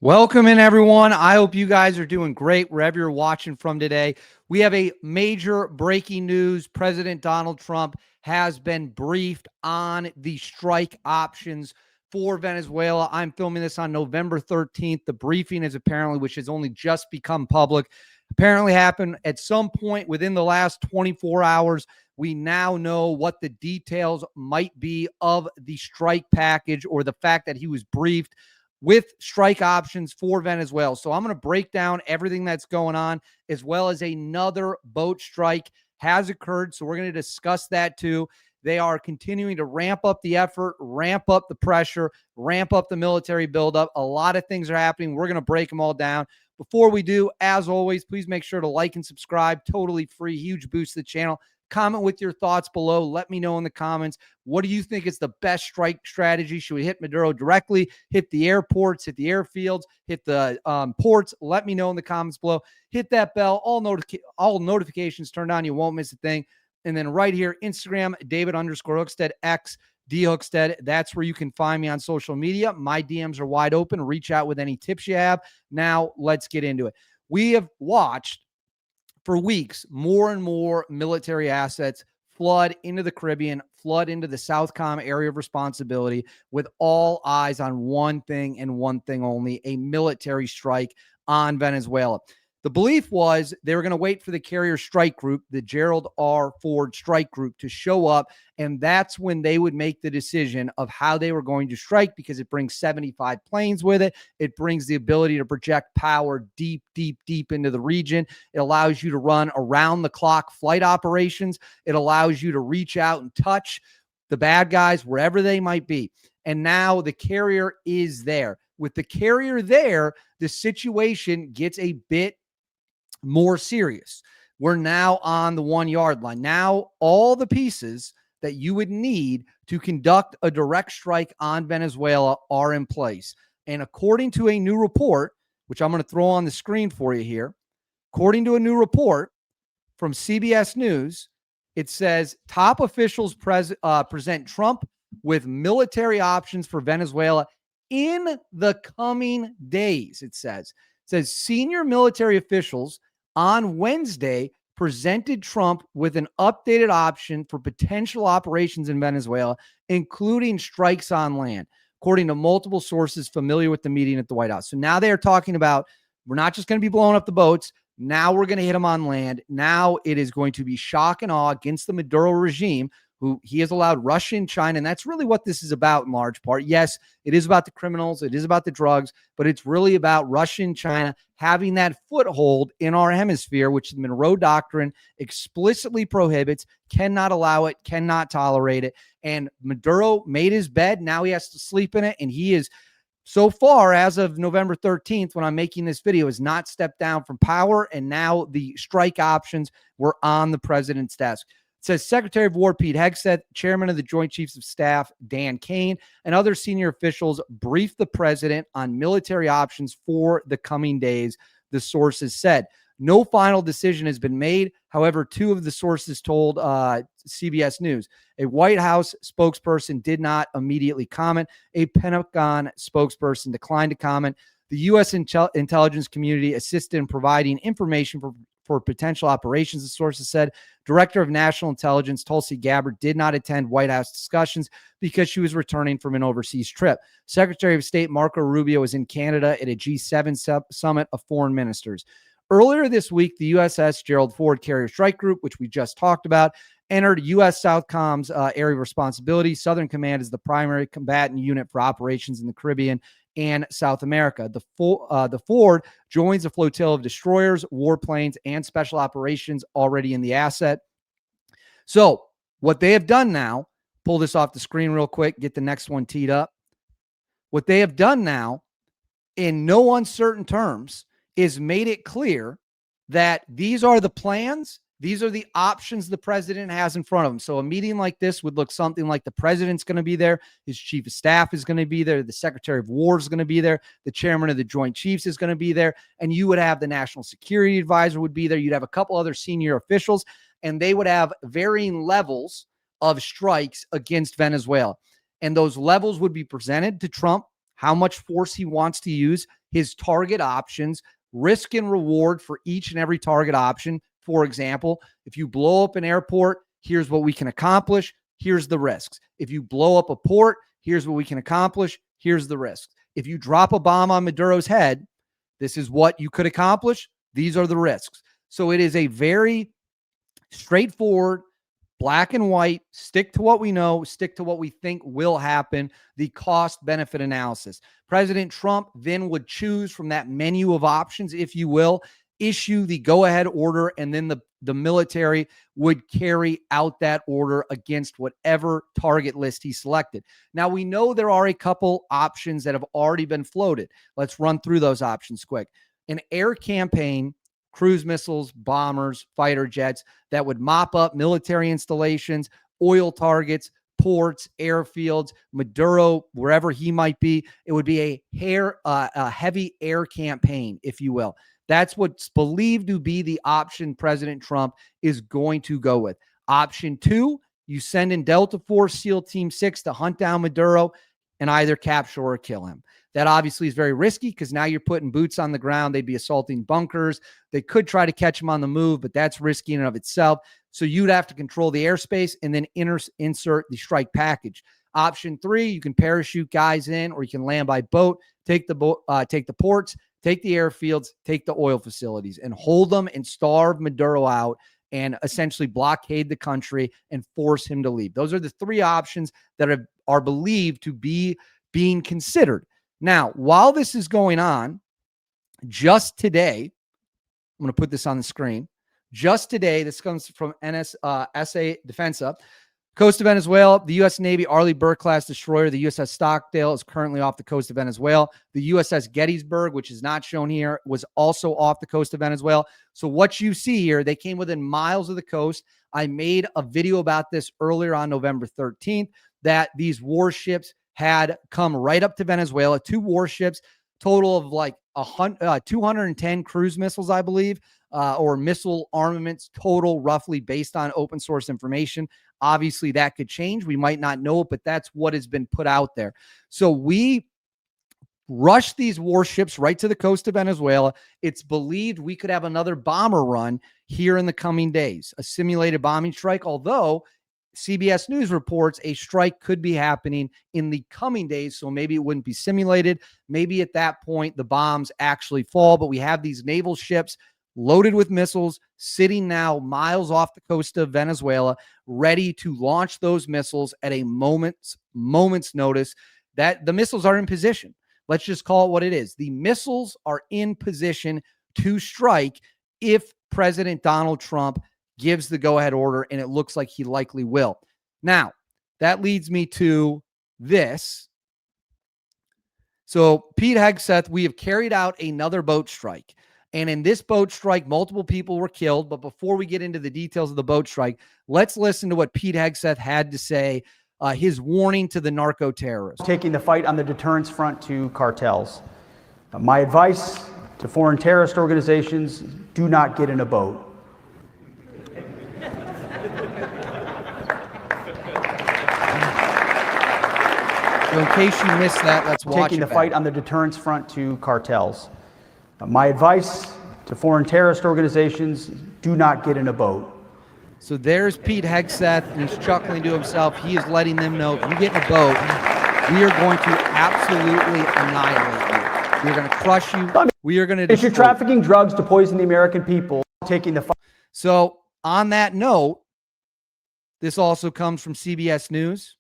Welcome in, everyone. I hope you guys are doing great wherever you're watching from today. We have a major breaking news. President Donald Trump has been briefed on the strike options for Venezuela. I'm filming this on November 13th. The briefing is apparently, which has only just become public, apparently happened at some point within the last 24 hours. We now know what the details might be of the strike package, or the fact that he was briefed with strike options for Venezuela. So I'm going to break down everything that's going on, as well as another boat strike has occurred. So we're going to discuss that too. They are continuing to ramp up the effort, ramp up the pressure, ramp up the military buildup. A lot of things are happening. We're going to break them all down. Before we do, as always, please make sure to like and subscribe. Totally free. Huge boost to the channel. Comment with your thoughts below. Let me know in the comments. What do you think is the best strike strategy? Should we hit Maduro directly, hit the airports, hit the airfields, hit the ports? Let me know in the comments below. Hit that bell. All notifications turned on. You won't miss a thing. And then right here, Instagram, David_Hookstead, X, D Hookstead. That's where you can find me on social media. My DMs are wide open. Reach out with any tips you have. Now, let's get into it. We have watched for weeks more and more military assets flood into the Caribbean, flood into the Southcom area of responsibility, with all eyes on one thing and one thing only: a military strike on Venezuela. The belief was they were going to wait for the carrier strike group, the Gerald R. Ford strike group, to show up, and that's when they would make the decision of how they were going to strike, because it brings 75 planes with it. It brings the ability to project power deep, deep, deep into the region. It allows you to run around-the-clock flight operations. It allows you to reach out and touch the bad guys wherever they might be. And now the carrier is there. With the carrier there, the situation gets a bit more serious. We're now on the 1 yard line. Now, all the pieces that you would need to conduct a direct strike on Venezuela are in place. And according to a new report, which I'm going to throw on the screen for you here, according to a new report from CBS News, it says top officials present Trump with military options for Venezuela in the coming days. It says senior military officials on Wednesday presented Trump with an updated option for potential operations in Venezuela, including strikes on land, according to multiple sources familiar with the meeting at the White House. So now they are talking about, we're not just going to be blowing up the boats. Now we're going to hit them on land. Now it is going to be shock and awe against the Maduro regime, who he has allowed Russia and China. And that's really what this is about in large part. Yes, it is about the criminals. It is about the drugs, but it's really about Russia and China having that foothold in our hemisphere, which the Monroe Doctrine explicitly prohibits, cannot allow it, cannot tolerate it. And Maduro made his bed. Now he has to sleep in it. And he is, so far, as of November 13th, when I'm making this video, has not stepped down from power. And now the strike options were on the president's desk. It says Secretary of War Pete Hegseth, Chairman of the Joint Chiefs of Staff Dan Kane, and other senior officials briefed the president on military options for the coming days, the sources said. No final decision has been made. However, two of the sources told CBS News. A White House spokesperson did not immediately comment. A Pentagon spokesperson declined to comment. The U.S. intelligence community assisted in providing information for potential operations, the sources said. Director of National Intelligence Tulsi Gabbard did not attend White House discussions because she was returning from an overseas trip. Secretary of State Marco Rubio was in Canada at a G7 summit of foreign ministers. Earlier this week, the USS Gerald Ford Carrier Strike Group, which we just talked about, entered U.S. Southcom's area of responsibility. Southern Command is the primary combatant unit for operations in the Caribbean and South America. The Ford joins a flotilla of destroyers, warplanes, and special operations already in the asset. So what they have done now, pull this off the screen real quick, get the next one teed up. What they have done now, in no uncertain terms, is made it clear that these are the plans. These are the options the president has in front of him. So a meeting like this would look something like the president's going to be there. His chief of staff is going to be there. The secretary of war is going to be there. The chairman of the Joint Chiefs is going to be there. And you would have the national security advisor would be there. You'd have a couple other senior officials, and they would have varying levels of strikes against Venezuela. And those levels would be presented to Trump. how much force he wants to use, his target options, risk and reward for each and every target option. For example, if you blow up an airport, here's what we can accomplish. Here's the risks. If you blow up a port, here's what we can accomplish. Here's the risks. If you drop a bomb on Maduro's head, this is what you could accomplish. These are the risks. So it is a very straightforward, black and white, stick to what we know, stick to what we think will happen, the cost benefit analysis. President Trump then would choose from that menu of options, if you will, issue the go-ahead order, and then the military would carry out that order against whatever target list he selected. Now, we know there are a couple options that have already been floated. Let's run through those options quick. An air campaign, cruise missiles, bombers, fighter jets that would mop up military installations, oil targets, ports, airfields, Maduro, wherever he might be. It would be a heavy air campaign, if you will. That's what's believed to be the option President Trump is going to go with. Option 2, you send in Delta Force SEAL Team 6 to hunt down Maduro and either capture or kill him. That obviously is very risky because now you're putting boots on the ground. They'd be assaulting bunkers. They could try to catch him on the move, but that's risky in and of itself. So you'd have to control the airspace and then insert the strike package. Option 3, you can parachute guys in, or you can land by boat, take the ports, take the airfields, take the oil facilities, and hold them and starve Maduro out and essentially blockade the country and force him to leave. Those are the 3 options that are believed to be being considered. Now, while this is going on, just today, I'm going to put this on the screen. Just today, this comes from SA Defensa. Coast of Venezuela, the U.S. Navy Arleigh Burke-class destroyer, the USS Stockdale, is currently off the coast of Venezuela. The USS Gettysburg, which is not shown here, was also off the coast of Venezuela. So what you see here, they came within miles of the coast. I made a video about this earlier on November 13th, that these warships had come right up to Venezuela. 2 warships, total of like 210 cruise missiles, I believe, or missile armaments total, roughly, based on open source information. Obviously, that could change. We might not know it, but that's what has been put out there. So we rushed these warships right to the coast of Venezuela. It's believed we could have another bomber run here in the coming days, a simulated bombing strike, although CBS News reports a strike could be happening in the coming days, so maybe it wouldn't be simulated. Maybe at that point the bombs actually fall, but we have these naval ships loaded with missiles sitting now miles off the coast of Venezuela, ready to launch those missiles at a moment's notice. That the missiles are in position. Let's just call it what it is. The missiles are in position to strike if President Donald Trump gives the go-ahead order, and it looks like he likely will. Now, that leads me to this. So, Pete Hegseth, we have carried out another boat strike. And in this boat strike, multiple people were killed. But before we get into the details of the boat strike, let's listen to what Pete Hegseth had to say, his warning to the narco terrorists. Taking the fight on the deterrence front to cartels. My advice to foreign terrorist organizations, do not get in a boat. So in case you missed that, let's watch Taking the fight on the deterrence front to cartels. My advice to foreign terrorist organizations, do not get in a boat. So there's Pete Hegseth, and he's chuckling to himself. He is letting them know, if you get in a boat, we are going to absolutely annihilate you. We are going to crush you. We are going to destroy you. If you're trafficking drugs to poison the American people, taking the fight. So on that note, this also comes from CBS News.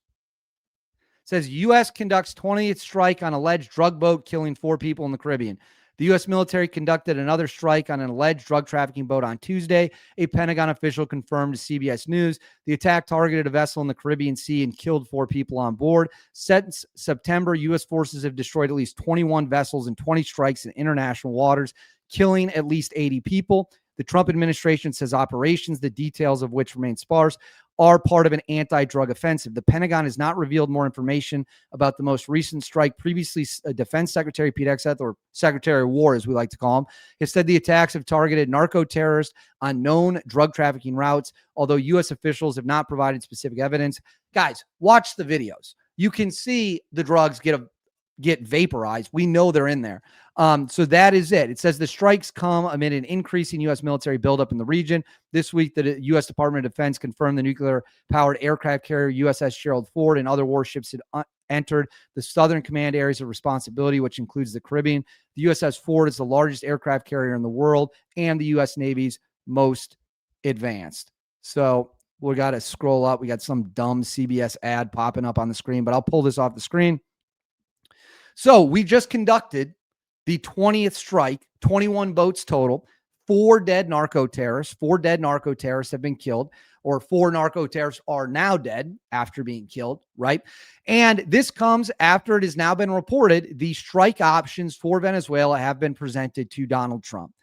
It says, U.S. conducts 20th strike on alleged drug boat killing 4 people in the Caribbean. The U.S. military conducted another strike on an alleged drug trafficking boat on Tuesday. A Pentagon official confirmed to CBS News the attack targeted a vessel in the Caribbean Sea and killed 4 people on board. Since September, U.S. forces have destroyed at least 21 vessels and 20 strikes in international waters, killing at least 80 people. The Trump administration says operations, the details of which remain sparse, are part of an anti-drug offensive. The Pentagon has not revealed more information about the most recent strike. Previously, Defense Secretary Pete Hegseth, or Secretary of War as we like to call him, has said the attacks have targeted narco-terrorists on known drug trafficking routes, although U.S. officials have not provided specific evidence. Guys, watch the videos. You can see the drugs get vaporized. We know they're in there. So that is it. It says the strikes come amid an increasing U.S. military buildup in the region. This week, the U.S. Department of Defense confirmed the nuclear-powered aircraft carrier USS Gerald Ford and other warships had entered the Southern Command areas of responsibility, which includes the Caribbean. The USS Ford is the largest aircraft carrier in the world and the U.S. Navy's most advanced. So we got to scroll up. We got some dumb CBS ad popping up on the screen, but I'll pull this off the screen. So we just conducted the 20th strike, 21 boats total, 4 dead narco terrorists. 4 dead narco terrorists have been killed, or 4 narco terrorists are now dead after being killed, right? And this comes after it has now been reported the strike options for Venezuela have been presented to Donald Trump.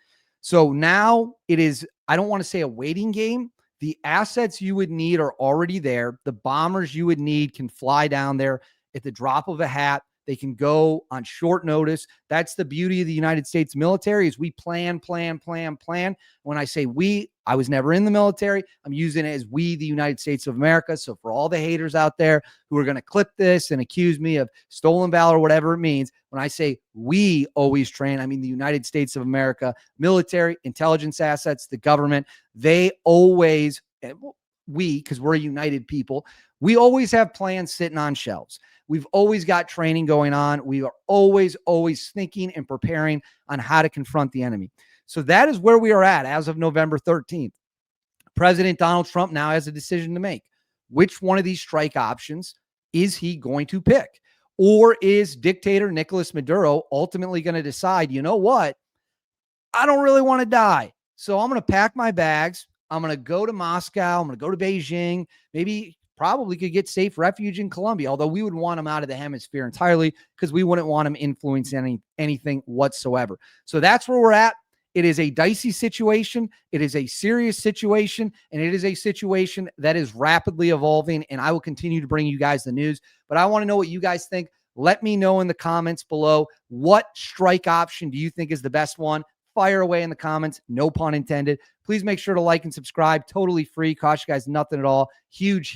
So now it is, I don't want to say a waiting game. The assets you would need are already there. The bombers you would need can fly down there at the drop of a hat. They can go on short notice. That's the beauty of the United States military is we plan. When I say we, I was never in the military. I'm using it as we, the United States of America. So for all the haters out there who are going to clip this and accuse me of stolen valor, whatever it means, when I say we always train, I mean the United States of America, military, intelligence assets, the government, they always, we, because we're a united people, we always have plans sitting on shelves. We've always got training going on. We are always thinking and preparing on how to confront the enemy. So that is where we are at as of November 13th. President Donald Trump now has a decision to make. Which one of these strike options is he going to pick? Or is dictator Nicolas Maduro ultimately going to decide, you know what? I don't really want to die. So I'm going to pack my bags. I'm going to go to Moscow. I'm going to go to Beijing. Maybe probably could get safe refuge in Colombia, although we would want him out of the hemisphere entirely because we wouldn't want him influencing anything whatsoever. So that's where we're at. It is a dicey situation. It is a serious situation, and it is a situation that is rapidly evolving, and I will continue to bring you guys the news. But I want to know what you guys think. Let me know in the comments below. What strike option do you think is the best one? Fire away in the comments. No pun intended. Please make sure to like and subscribe. Totally free. Cost you guys nothing at all. Huge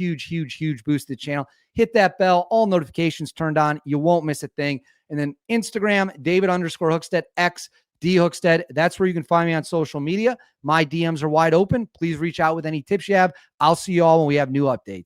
boost to the channel. Hit that bell. All notifications turned on. You won't miss a thing. And then Instagram, David_Hookstead, X, D Hookstead. That's where you can find me on social media. My DMs are wide open. Please reach out with any tips you have. I'll see you all when we have new updates.